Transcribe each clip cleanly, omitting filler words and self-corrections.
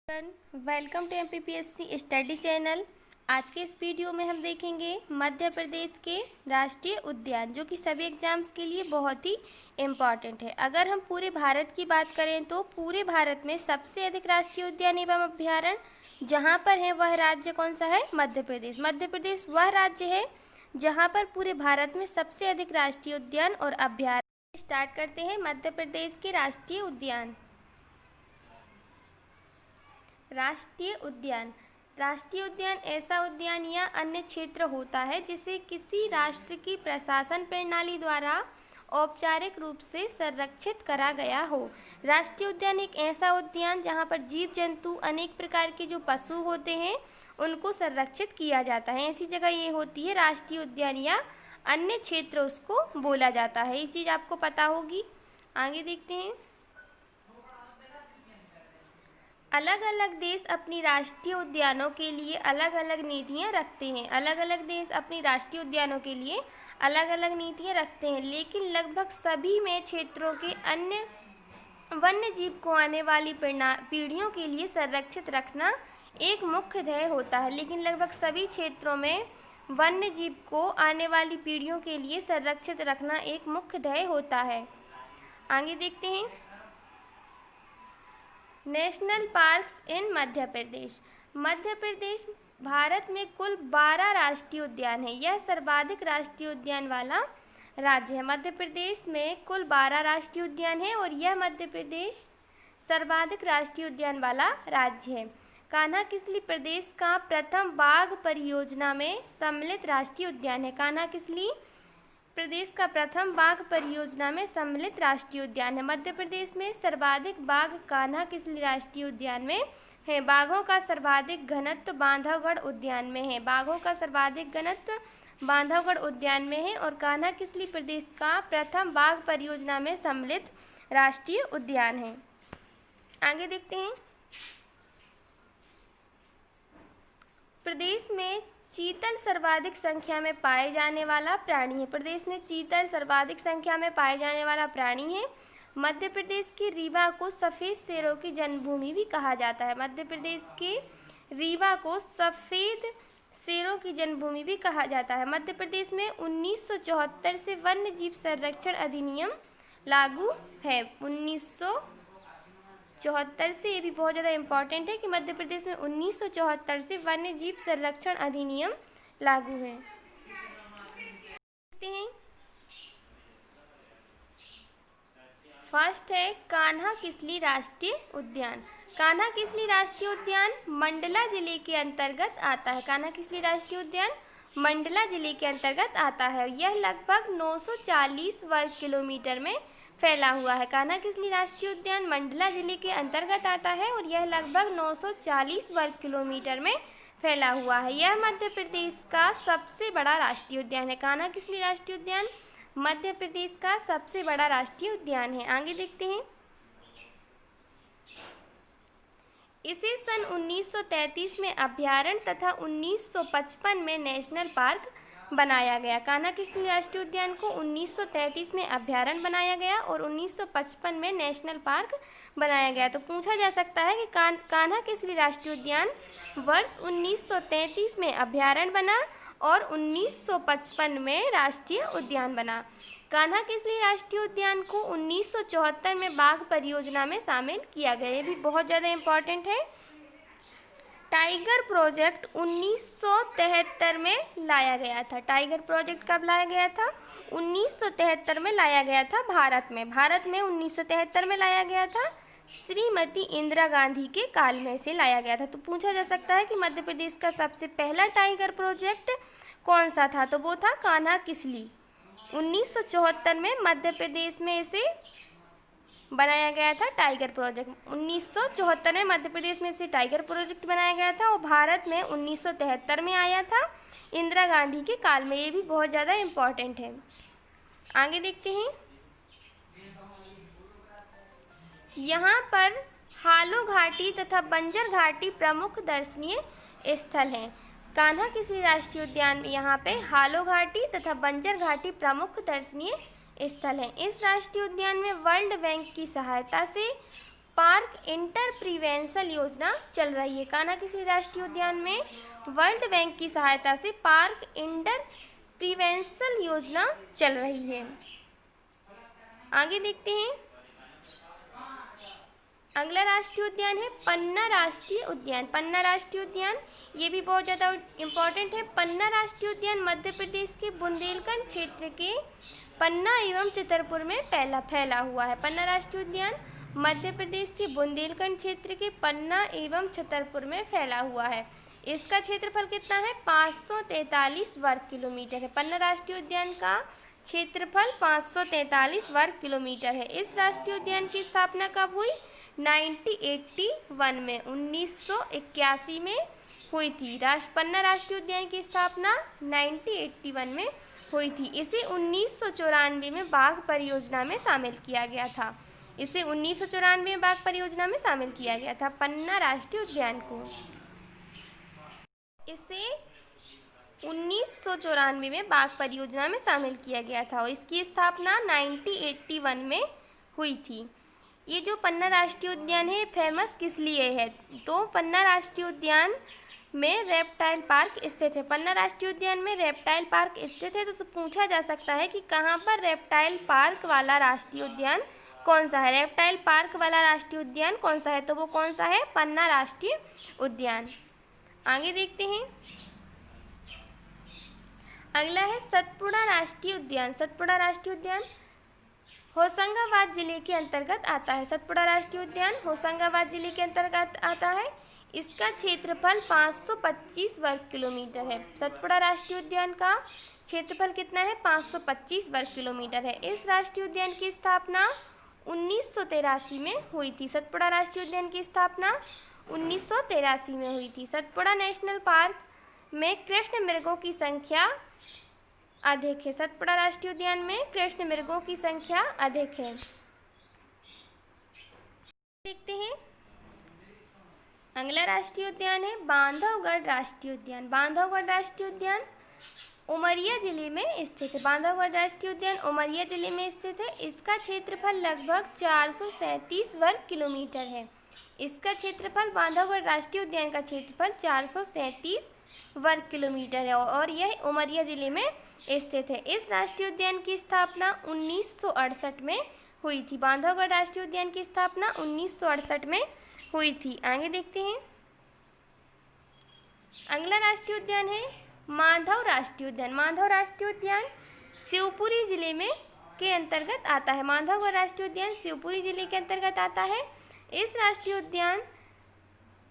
Welcome to MPPSC study channel. आज के इस वीडियो में हम देखेंगे मध्य प्रदेश के राष्ट्रीय उद्यान, जो कि सभी एग्जाम्स के लिए बहुत ही इम्पॉर्टेंट है। अगर हम पूरे भारत की बात करें तो पूरे भारत में सबसे अधिक राष्ट्रीय उद्यान एवं अभ्यारण्य जहाँ पर है वह राज्य कौन सा है? मध्य प्रदेश। मध्य प्रदेश वह राज्य है जहाँ पर पूरे भारत में सबसे अधिक राष्ट्रीय उद्यान और अभ्यारण्य। स्टार्ट करते हैं मध्य प्रदेश के राष्ट्रीय उद्यान। राष्ट्रीय उद्यान ऐसा उद्यान या अन्य क्षेत्र होता है जिसे किसी राष्ट्र की प्रशासन प्रणाली द्वारा औपचारिक रूप से संरक्षित करा गया हो। राष्ट्रीय उद्यान एक ऐसा उद्यान जहाँ पर जीव जंतु, अनेक प्रकार के जो पशु होते हैं उनको संरक्षित किया जाता है। ऐसी जगह ये होती है राष्ट्रीय उद्यान या अन्य क्षेत्र उसको बोला जाता है। ये चीज़ आपको पता होगी। आगे देखते हैं। अलग अलग देश अपनी राष्ट्रीय उद्यानों के लिए अलग अलग नीतियाँ रखते हैं। अलग अलग देश अपनी राष्ट्रीय उद्यानों के लिए अलग अलग नीतियाँ रखते हैं, लेकिन लगभग सभी में क्षेत्रों के अन्य वन्य जीव को आने वाली पीढ़ियों के लिए संरक्षित रखना एक मुख्य ध्येय होता है। लेकिन लगभग सभी क्षेत्रों में वन्य जीव को आने वाली पीढ़ियों के लिए संरक्षित रखना एक मुख्य ध्येय होता है। आगे देखते हैं। नेशनल पार्क्स इन मध्य प्रदेश। मध्य प्रदेश भारत में कुल 12 राष्ट्रीय उद्यान है। यह सर्वाधिक राष्ट्रीय उद्यान वाला राज्य है। मध्य प्रदेश में कुल 12 राष्ट्रीय उद्यान है और यह मध्य प्रदेश सर्वाधिक राष्ट्रीय उद्यान वाला राज्य है। कान्हा किसली प्रदेश का प्रथम बाघ परियोजना में सम्मिलित राष्ट्रीय उद्यान है। कान्हा किसली प्रदेश का प्रथम बाघ परियोजना में सम्मिलित राष्ट्रीय उद्यान है। मध्य प्रदेश में सर्वाधिक बाघ कान्हा किसली राष्ट्रीय उद्यान में है। बाघों का सर्वाधिक घनत्व बांधवगढ़ उद्यान में है। बाघों का सर्वाधिक घनत्व बांधवगढ़ उद्यान में है और कान्हा किसली प्रदेश का प्रथम बाघ परियोजना में सम्मिलित राष्ट्रीय उद्यान है। आगे देखते हैं। प्रदेश में चीतल सर्वाधिक संख्या में पाए जाने वाला प्राणी है। प्रदेश में चीतल सर्वाधिक संख्या में पाए जाने वाला प्राणी है। मध्य प्रदेश की रीवा को सफ़ेद शेरों की जन्मभूमि भी कहा जाता है। मध्य प्रदेश के रीवा को सफ़ेद शेरों की जन्मभूमि भी कहा जाता है। मध्य प्रदेश में 1974 से वन्य जीव संरक्षण अधिनियम लागू है। 1974 से, ये भी बहुत ज़्यादा इम्पॉर्टेंट है कि मध्य प्रदेश में 1974 से वन्य जीव संरक्षण अधिनियम लागू है। देखते हैं। फर्स्ट है कान्हा किसली राष्ट्रीय उद्यान। कान्हा किसली राष्ट्रीय उद्यान मंडला जिले के अंतर्गत आता है। कान्हा किसली राष्ट्रीय उद्यान मंडला जिले के अंतर्गत आता है। यह लगभग 940 वर्ग किलोमीटर में फैला हुआ है। कान्हा किसली राष्ट्रीय उद्यान मंडला जिले के अंतर्गत आता है और यह लगभग 940 वर्ग किलोमीटर में फैला हुआ है। यह मध्य प्रदेश का सबसे बड़ा राष्ट्रीय उद्यान है। कान्हा किसली राष्ट्रीय उद्यान मध्य प्रदेश का सबसे बड़ा राष्ट्रीय उद्यान है। आगे देखते हैं। इसे सन 1933 में अभ्यारण्य तथा 1955 में नेशनल पार्क बनाया गया। कान्हा किसली राष्ट्रीय उद्यान को 1933 में अभ्यारण्य बनाया गया और 1955 में नेशनल पार्क बनाया गया। तो पूछा जा सकता है कि कान्हा किसली राष्ट्रीय उद्यान वर्ष 1933 में अभ्यारण्य बना और 1955 में राष्ट्रीय उद्यान बना। कान्हा किसली राष्ट्रीय उद्यान को 1974 में बाघ परियोजना में शामिल किया गया। ये भी बहुत ज़्यादा इम्पॉर्टेंट है। टाइगर प्रोजेक्ट 1973 में लाया गया था। टाइगर प्रोजेक्ट कब लाया गया था? 1973 में लाया गया था भारत में। 1973 में लाया गया था। श्रीमती इंदिरा गांधी के काल में से लाया गया था। तो पूछा जा सकता है कि मध्य प्रदेश का सबसे पहला टाइगर प्रोजेक्ट कौन सा था? तो वो था कान्हा किसली। 1974 में मध्य प्रदेश में इसे बनाया गया था टाइगर प्रोजेक्ट। 1974 में मध्य प्रदेश में से टाइगर प्रोजेक्ट बनाया गया था और भारत में 1973 में आया था इंदिरा गांधी के काल में। ये भी बहुत ज़्यादा इम्पॉर्टेंट है। आगे देखते हैं। यहाँ पर हालो घाटी तथा बंजर घाटी प्रमुख दर्शनीय स्थल हैं। कान्हा किसली राष्ट्रीय उद्यान में यहाँ पे हालो घाटी तथा बंजर घाटी प्रमुख दर्शनीय स्थल है। इस राष्ट्रीय उद्यान में वर्ल्ड बैंक की सहायता से पार्क इंटर प्रिवेंशन योजना चल रही है। कान्हा किसली राष्ट्रीय उद्यान में वर्ल्ड बैंक की सहायता से पार्क इंटर प्रिवेंशन योजना चल रही है। आगे देखते हैं, अगला राष्ट्रीय उद्यान है पन्ना राष्ट्रीय उद्यान। पन्ना राष्ट्रीय उद्यान ये भी बहुत ज़्यादा इम्पोर्टेंट है। पन्ना राष्ट्रीय उद्यान मध्य प्रदेश के बुंदेलखंड क्षेत्र के पन्ना एवं चितरपुर में फैला हुआ है। पन्ना राष्ट्रीय उद्यान मध्य प्रदेश के बुंदेलखंड क्षेत्र के पन्ना एवं छतरपुर में फैला हुआ है। इसका क्षेत्रफल कितना है? 543 वर्ग किलोमीटर है। पन्ना राष्ट्रीय उद्यान का क्षेत्रफल 543 वर्ग किलोमीटर है। इस राष्ट्रीय उद्यान की स्थापना कब हुई? 1981 में, 1981 में हुई थी। पन्ना राष्ट्रीय उद्यान की स्थापना 1981 में हुई थी। इसे 1994 में बाघ परियोजना में शामिल किया गया था। इसे 1994 में बाघ परियोजना में शामिल किया गया था पन्ना राष्ट्रीय उद्यान को। इसे 1994 में बाघ परियोजना में शामिल किया गया था और इसकी स्थापना 1981 में हुई थी। ये जो पन्ना राष्ट्रीय उद्यान है फेमस किस लिए है? तो पन्ना राष्ट्रीय उद्यान में रेप्टाइल पार्क स्थित है। पन्ना राष्ट्रीय उद्यान में रेप्टाइल पार्क स्थित है। तो पूछा जा सकता है कि कहाँ पर रेप्टाइल पार्क वाला राष्ट्रीय उद्यान कौन सा है? रेप्टाइल पार्क वाला राष्ट्रीय उद्यान कौन सा है? तो वो कौन सा है? पन्ना राष्ट्रीय उद्यान। आगे देखते हैं, अगला है सतपुड़ा राष्ट्रीय उद्यान। सतपुड़ा राष्ट्रीय उद्यान होशंगाबाद जिले के अंतर्गत आता है। सतपुड़ा राष्ट्रीय उद्यान होशंगाबाद जिले के अंतर्गत आता है। इसका क्षेत्रफल 525 वर्ग किलोमीटर है। सतपुड़ा राष्ट्रीय उद्यान का क्षेत्रफल कितना है? 525 वर्ग किलोमीटर है। इस राष्ट्रीय उद्यान की स्थापना 1983 में हुई थी। सतपुड़ा राष्ट्रीय उद्यान की स्थापना 1983 में हुई थी। सतपुड़ा नेशनल पार्क में कृष्ण मृगों की संख्या अधिक है। सतपुड़ा राष्ट्रीय उद्यान में कृष्ण मृगों की संख्या अधिक है। देखते हैं, अगला राष्ट्रीय उद्यान है बांधवगढ़ राष्ट्रीय उद्यान। बांधवगढ़ राष्ट्रीय उद्यान उमरिया जिले में स्थित है। बांधवगढ़ राष्ट्रीय उद्यान उमरिया जिले में स्थित है। इसका क्षेत्रफल लगभग 437 वर्ग किलोमीटर है। इसका क्षेत्रफल बांधवगढ़ राष्ट्रीय उद्यान का क्षेत्रफल 437 वर्ग किलोमीटर है और यह उमरिया जिले में स्थित है। इस राष्ट्रीय उद्यान की स्थापना 1968 में हुई थी। बांधवगढ़ राष्ट्रीय उद्यान की स्थापना 1968 में हुई थी। आगे देखते हैं, अगला राष्ट्रीय उद्यान है माधव राष्ट्रीय उद्यान। माधव राष्ट्रीय उद्यान शिवपुरी जिले में के अंतर्गत आता है। माधवगढ़ राष्ट्रीय उद्यान शिवपुरी जिले के अंतर्गत आता है।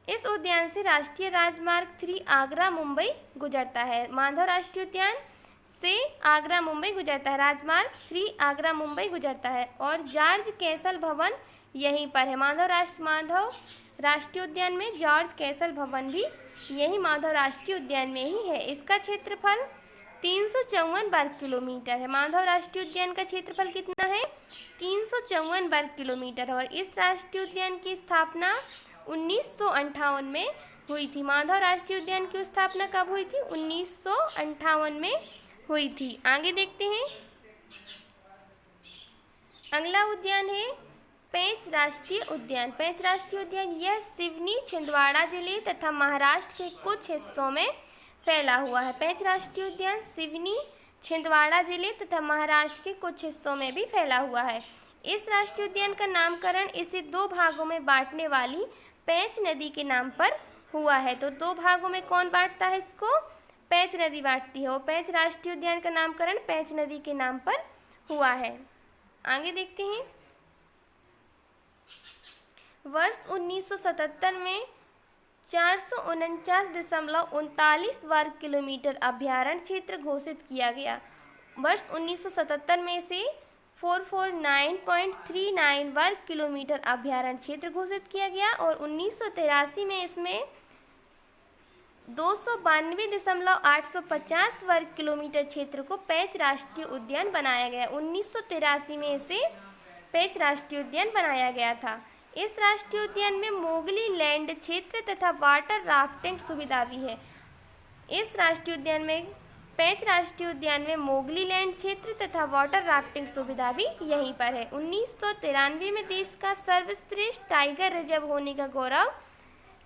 इस उद्यान से राष्ट्रीय राजमार्ग 3 आगरा मुंबई गुजरता है। माधव राष्ट्रीय उद्यान से आगरा मुंबई गुजरता है। राजमार्ग 3 आगरा मुंबई गुजरता है और जॉर्ज कैसल भवन यहीं पर है। माधव राष्ट्रीय उद्यान में जॉर्ज कैसल भवन भी यही माधव राष्ट्रीय उद्यान में ही है। इसका क्षेत्रफल 354 वर्ग किलोमीटर है। माधव राष्ट्रीय उद्यान का क्षेत्रफल कितना है? 354 वर्ग किलोमीटर है और इस राष्ट्रीय उद्यान की स्थापना 1958 में हुई थी। माधव राष्ट्रीय उद्यान की स्थापना कब हुई थी? 1958 में हुई थी। आगे देखते हैं, अगला उद्यान है पेंच राष्ट्रीय उद्यान। पेंच राष्ट्रीय उद्यान यह सिवनी छिंदवाड़ा जिले तथा महाराष्ट्र के कुछ हिस्सों में फैला हुआ है। पेंच राष्ट्रीय उद्यान सिवनी छिंदवाड़ा जिले तथा महाराष्ट्र के कुछ हिस्सों में भी फैला हुआ है। इस राष्ट्रीय उद्यान का नामकरण इसे 2 भागों में बांटने वाली पेंच नदी के नाम पर हुआ है। तो 2 भागों में कौन बांटता है इसको? पेंच नदी बांटती है और पेंच राष्ट्रीय उद्यान का नामकरण पेंच नदी के नाम पर हुआ है। आगे देखते हैं, वर्ष 1977 में 449.39 वर्ग किलोमीटर अभ्यारण्य क्षेत्र घोषित किया गया। वर्ष 1977 में इसे 449.39 वर्ग किलोमीटर अभ्यारण्य क्षेत्र घोषित किया गया और 1983 में इसमें 292.850 वर्ग किलोमीटर क्षेत्र को पेंच राष्ट्रीय उद्यान बनाया गया। 1983 में इसे पेंच राष्ट्रीय उद्यान बनाया गया था। इस राष्ट्रीय उद्यान में मोगली लैंड क्षेत्र तथा वाटर राफ्टिंग सुविधा भी है। इस राष्ट्रीय उद्यान में पेंच राष्ट्रीय उद्यान में मोगली लैंड क्षेत्र तथा वाटर राफ्टिंग सुविधा भी यहीं पर है। 1993 में देश का सर्वश्रेष्ठ टाइगर रिजर्व होने का गौरव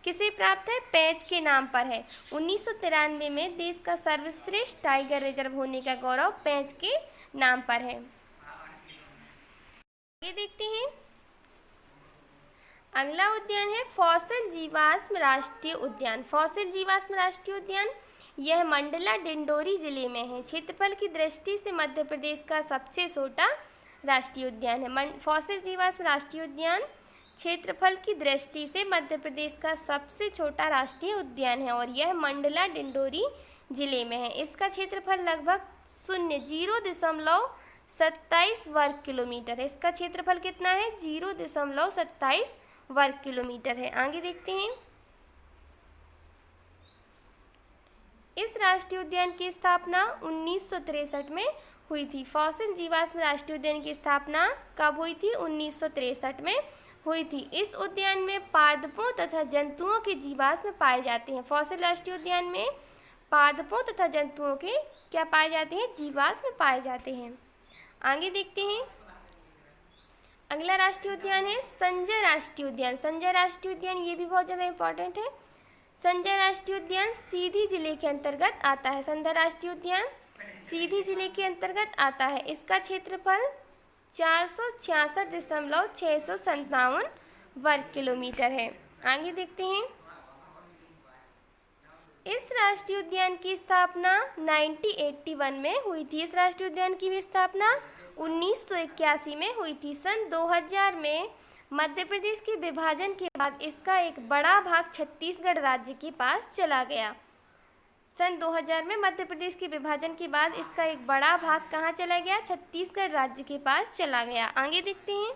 किसे प्राप्त है? पेंच के नाम पर है। 1993 में देश का सर्वश्रेष्ठ टाइगर रिजर्व होने का गौरव पेंच के नाम पर है। ये देखते हैं, अगला उद्यान है फॉसिल जीवाश्म राष्ट्रीय उद्यान। फॉसिल जीवाश्म राष्ट्रीय उद्यान यह मंडला डिंडोरी जिले में है। क्षेत्रफल की दृष्टि से मध्य प्रदेश का सबसे छोटा राष्ट्रीय उद्यान है। फॉसिल जीवाश्म राष्ट्रीय उद्यान क्षेत्रफल की दृष्टि से मध्य प्रदेश का सबसे छोटा राष्ट्रीय उद्यान है और यह मंडला डिंडोरी जिले में है। इसका क्षेत्रफल लगभग 0.27 वर्ग किलोमीटर है। इसका क्षेत्रफल कितना है? 0.27 वर्ग किलोमीटर है। आगे देखते हैं, इस राष्ट्रीय उद्यान की स्थापना 1963 में हुई थी। फॉसिल जीवाश्म राष्ट्रीय उद्यान की स्थापना कब हुई थी? 1963 में हुई थी। इस उद्यान में पादपों तथा जंतुओं के जीवाश्म पाए जाते हैं। फॉसिल राष्ट्रीय उद्यान में पादपों तथा जंतुओं के क्या पाए जाते हैं? जीवाश्म पाए जाते हैं। आगे देखते हैं, अगला राष्ट्रीय उद्यान है संजय राष्ट्रीय उद्यान। संजय राष्ट्रीय उद्यान ये भी बहुत ज़्यादा इम्पोर्टेंट है। संजय राष्ट्रीय उद्यान सीधी जिले के अंतर्गत आता है। संजय राष्ट्रीय उद्यान सीधी जिले के अंतर्गत आता है। इसका क्षेत्रफल 466.657 वर्ग किलोमीटर है। आगे देखते हैं, इस राष्ट्रीय उद्यान की स्थापना 1981 में हुई थी। इस राष्ट्रीय उद्यान की भी स्थापना 1981 में हुई थी। सन 2000 में मध्य प्रदेश के विभाजन के बाद इसका एक बड़ा भाग छत्तीसगढ़ राज्य के पास चला गया। सन 2000 में मध्य प्रदेश के विभाजन के बाद इसका एक बड़ा भाग कहाँ चला गया? छत्तीसगढ़ राज्य के पास चला गया। आगे देखते हैं,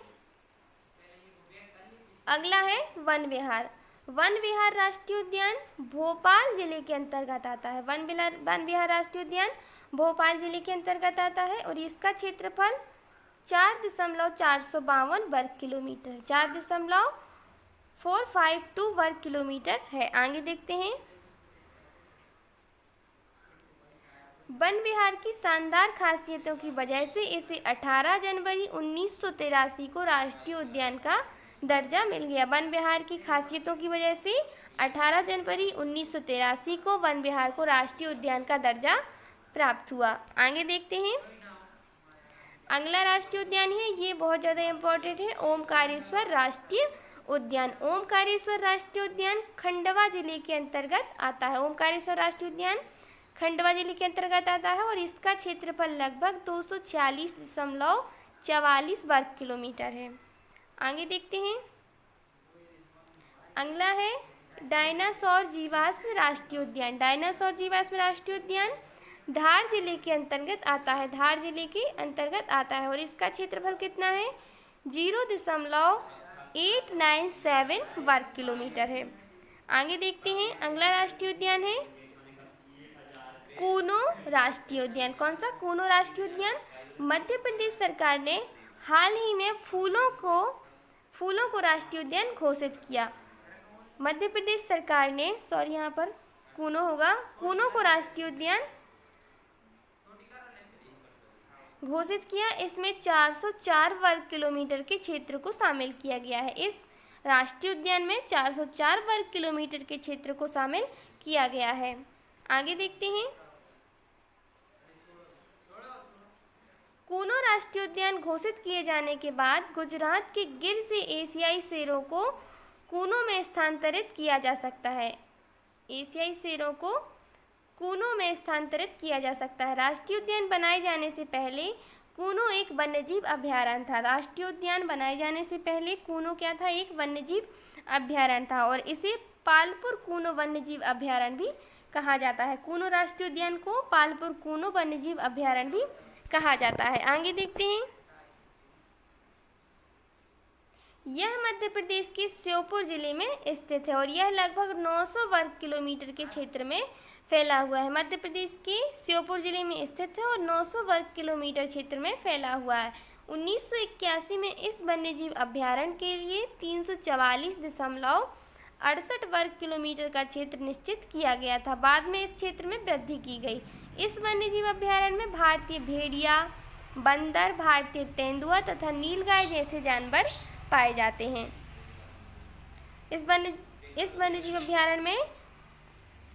अगला है वन विहार। वन विहार राष्ट्रीय उद्यान भोपाल जिले के अंतर्गत आता है। वन विहार राष्ट्रीय उद्यान भोपाल जिले के अंतर्गत आता है और इसका क्षेत्रफल 4.452 वर्ग किलोमीटर 4.452 वर्ग किलोमीटर है। आगे देखते हैं, वन विहार की शानदार खासियतों की वजह से इसे 18 जनवरी 1983 को राष्ट्रीय उद्यान का दर्जा मिल गया। वन विहार की खासियतों की वजह से 18 जनवरी 1983 को वन विहार को राष्ट्रीय उद्यान का दर्जा प्राप्त हुआ। आगे देखते हैं, अगला राष्ट्रीय उद्यान है, ये बहुत ज़्यादा इम्पोर्टेंट है, ओमकारेश्वर राष्ट्रीय उद्यान। ओमकारेश्वर राष्ट्रीय उद्यान खंडवा जिले के अंतर्गत आता है। ओमकारेश्वर राष्ट्रीय उद्यान खंडवा जिले के अंतर्गत आता है और इसका क्षेत्रफल लगभग 246.44 वर्ग किलोमीटर है। आगे देखते हैं, अगला है डायनासोर जीवाश्म राष्ट्रीय उद्यान। डायनासोर जीवाश्म राष्ट्रीय उद्यान धार जिले के अंतर्गत आता है। धार जिले के अंतर्गत आता है और इसका क्षेत्रफल कितना है? 0.897 वर्ग किलोमीटर है। आगे देखते हैं, अगला राष्ट्रीय उद्यान है कूनो राष्ट्रीय उद्यान। कौन सा? कूनो राष्ट्रीय उद्यान। मध्य प्रदेश सरकार ने हाल ही में फूलों को राष्ट्रीय उद्यान घोषित किया। मध्य प्रदेश सरकार ने यहाँ पर कूनो होगा, कूनो को राष्ट्रीय उद्यान घोषित किया। इसमें 404 वर्ग किलोमीटर के क्षेत्र को शामिल किया गया है। इस राष्ट्रीय उद्यान में 404 वर्ग किलोमीटर के क्षेत्र को शामिल किया गया है। आगे देखते हैं, कूनो राष्ट्रीय उद्यान घोषित किए जाने के बाद गुजरात के गिर से एशियाई शेरों को कूनो में स्थानांतरित किया जा सकता है। एशियाई शेरों को कूनो में स्थानांतरित किया जा सकता है। राष्ट्रीय उद्यान बनाए जाने से पहले कूनो एक वन्यजीव अभयारण्य था। राष्ट्रीय उद्यान बनाए जाने से पहले कूनो क्या था? एक वन्यजीव अभयारण्य था और इसे पालपुर कूनो वन्यजीव अभयारण्य भी कहा जाता है। कूनो राष्ट्रीय उद्यान को पालपुर कूनो वन्यजीव अभयारण्य भी कहा जाता है। आगे देखते हैं, यह मध्य प्रदेश के श्योपुर जिले में स्थित है और यह लगभग 900 वर्ग किलोमीटर के क्षेत्र में फैला हुआ है। मध्य प्रदेश के श्योपुर जिले में स्थित है और 900 वर्ग किलोमीटर क्षेत्र में फैला हुआ है। 1981 में इस वन्यजीव अभयारण्य के लिए 344.68 वर्ग किलोमीटर का क्षेत्र निश्चित किया गया था। बाद में इस क्षेत्र में वृद्धि की गई। इस वन्यजीव अभयारण्य में भारतीय भेड़िया, बंदर, भारतीय तेंदुआ तथा नीलगाय जैसे जानवर पाए जाते हैं। इस वन्यजीव अभयारण्य में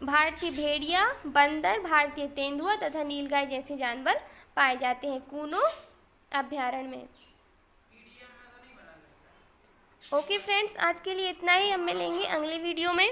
भारतीय भेड़िया, बंदर, भारतीय तेंदुआ तथा नीलगाय जैसे जानवर पाए जाते हैं कूनो अभयारण्य में। ओके फ्रेंड्स, आज के लिए इतना ही। हम मिलेंगे अगले वीडियो में।